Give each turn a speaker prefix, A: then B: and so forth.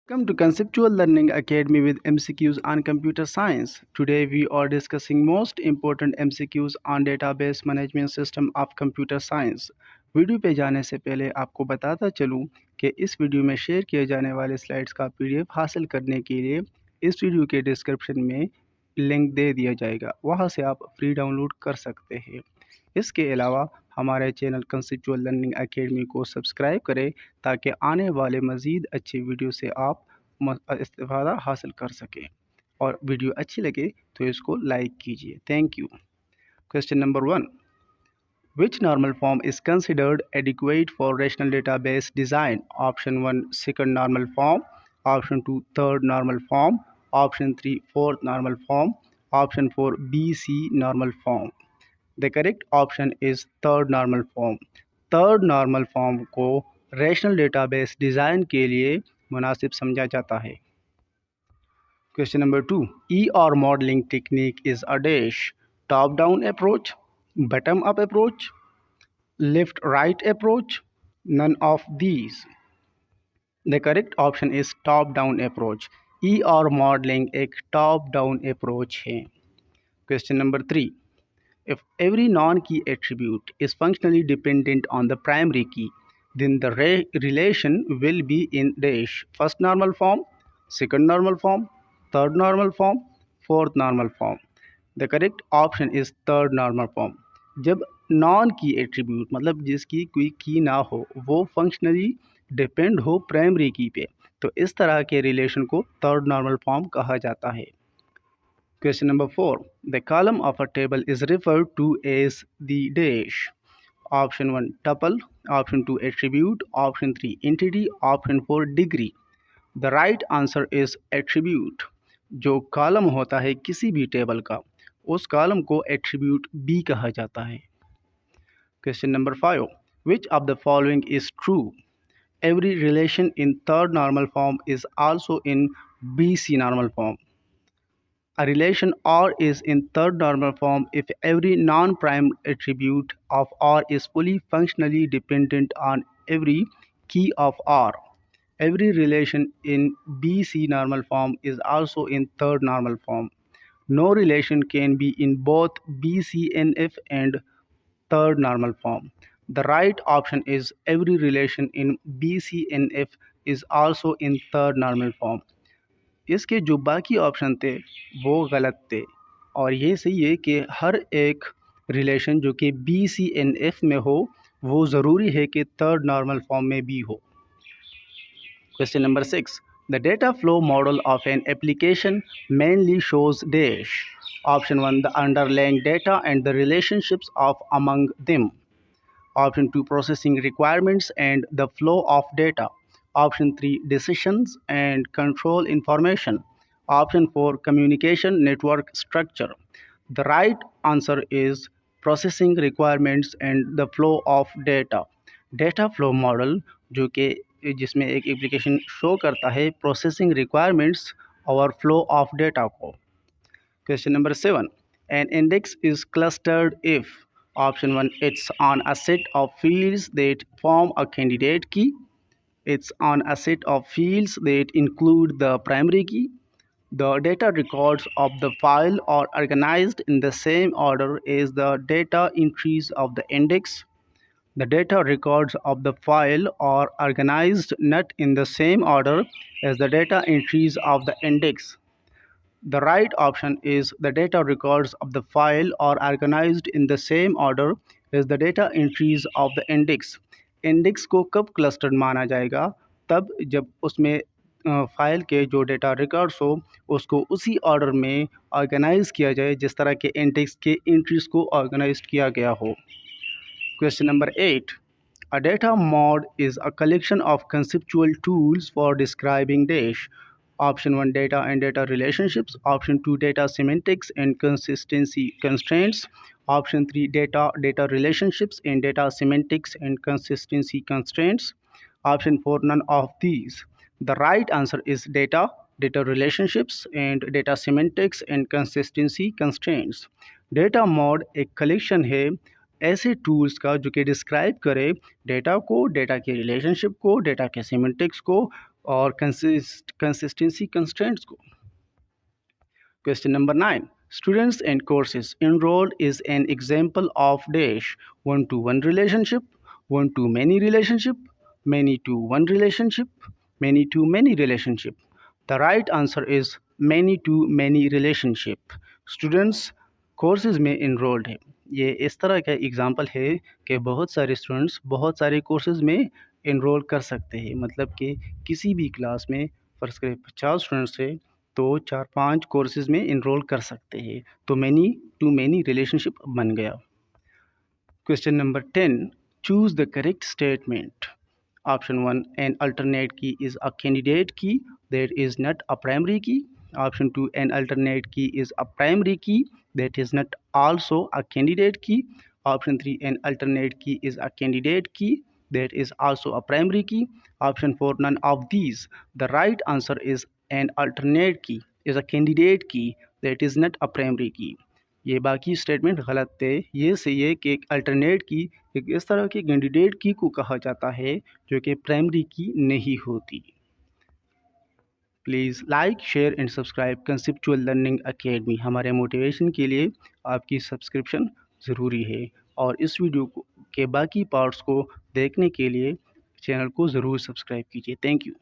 A: Welcome to Conceptual Learning Academy with MCQs on Computer Science. Today we are discussing most important MCQs on Database Management System of Computer Science. Video पे जाने से पहले आपको बताता चलूँ कि इस वीडियो में शेयर किए जाने वाले स्लाइड्स का पीडीएफ हासिल करने के लिए इस वीडियो के डिस्क्रिप्शन में लिंक दे दिया जाएगा, वहां से आप फ्री डाउनलोड कर सकते हैं। इसके अलावा हमारे चैनल कंसेप्चुअल लर्निंग एकेडमी को सब्सक्राइब करें ताकि आने वाले मज़ीद अच्छे वीडियो से आप इस्तेफ़ादा हासिल कर सकें, और वीडियो अच्छी लगे तो इसको लाइक कीजिए। Thank you. Question number 1, which normal form is considered adequate for rational database design? Option 1 second normal form, option 2 third normal form, option 3 fourth normal form, option 4 BC normal form. The correct option is third normal form. Third normal form को rational database design के लिए मुनासिब समझा जाता है। Question number 2, E R modelling technique is a dash, top down approach, bottom up approach, left right approach, none of these. The correct option is top down approach. E R modelling एक top down approach है। Question number 3, if every non-key attribute is functionally dependent on the primary key, then the relation will be in dash, first normal form, second normal form, third normal form, fourth normal form. The correct option is third normal form. जब non की attribute मतलब जिसकी कोई की ना हो वो functionally depend हो प्राइमरी की पे, तो इस तरह के रिलेशन को थर्ड नॉर्मल फॉर्म कहा जाता है। Question number 4. The column of a table is referred to as the dash. Option 1 tuple, option 2 attribute, option 3 entity, option 4 degree. The right answer is attribute. जो कॉलम होता है किसी भी table का, उस कॉलम को एट्रीब्यूट बी कहा जाता है। Question number 5. Which of the following is true? Every relation in third normal form is also in BC normal form. A relation R is in third normal form if every non-prime attribute of R is fully functionally dependent on every key of R. Every relation in BC normal form is also in third normal form. No relation can be in both BCNF and third normal form. The right option is every relation in BCNF is also in third normal form. इसके जो बाकी option थे वो गलत थे, और ये सही है कि हर एक रिलेशन जो कि BCNF में हो वो ज़रूरी है कि थर्ड नॉर्मल फॉर्म में भी हो। Question number 6, the data flow model of an application mainly shows dash. Option 1 the underlying data and the relationships of among them, option 2 processing requirements and the flow of data, option 3 decisions and control information, option 4 communication network structure. The right answer is processing requirements and the flow of data. Data flow model जो कि जिसमें एक application show करता है processing requirements और flow of data को। Question number 7. An index is clustered if option 1 it's on a set of fields that form a candidate key, it's on a set of fields that include the primary key, the data records of the file are organized in the same order as the data entries of the index, the data records of the file are organized not in the same order as the data entries of the index. The right option is the data records of the file are organized in the same order as the data entries of the index. Index को कब clustered माना जाएगा? तब जब उसमें file के जो data records हो उसको उसी ऑर्डर में ऑर्गेनाइज किया जाए जिस तरह के इंडेक्स के एंट्रीज को ऑर्गेनाइज किया गया हो। Question number 8. A data mod is a collection of conceptual tools for describing dash. Option 1 data and data relationships, option 2 data semantics and consistency constraints, option 3 data relationships and data semantics and consistency constraints, option 4 none of these. The right answer is data relationships and data semantics and consistency constraints. Data mod एक collection है ऐसे tools का जो कि describe करे data को, data के relationship को, डेटा के सिमेंटिक्स को और कंसिस्टेंसी कंस्ट्रेंट्स को। Question number 9. Students and courses enrolled is an example of dash one-to-one relationship, one-to-many relationship, many-to-one relationship, many-to-many relationship. The right answer is many-to-many relationship. Students courses में enrolled है। ये इस तरह का example है कि बहुत सारे स्टूडेंट्स बहुत सारे कोर्सेज में इनरोल कर सकते हैं। मतलब कि किसी भी क्लास में फ़र्ज़ करें 50 स्टूडेंट्स है तो 4-5 कोर्सेज में इनरोल कर सकते हैं। तो मैनी टू मैनी रिलेशनशिप बन गया। Question number 10. Choose the correct statement. Option 1. An alternate key is a candidate key that is not a primary key. Option 2. An alternate key is a primary key that is not also a candidate key. Option 3. An alternate key is a candidate key that is also a primary key. Option 4. None of these. The right answer is an alternate key is a candidate key that is not a primary key. ये बाकी statement गलत थे। ये सही है कि एक alternate की एक इस तरह की कैंडिडेट की को कहा जाता है जो कि प्राइमरी की नहीं होती। Please like share and subscribe conceptual learning academy. हमारे मोटिवेशन के लिए आपकी सब्सक्रिप्शन ज़रूरी है और इस वीडियो को के बाकी पार्ट्स को देखने के लिए चैनल को ज़रूर सब्सक्राइब कीजिए। Thank you.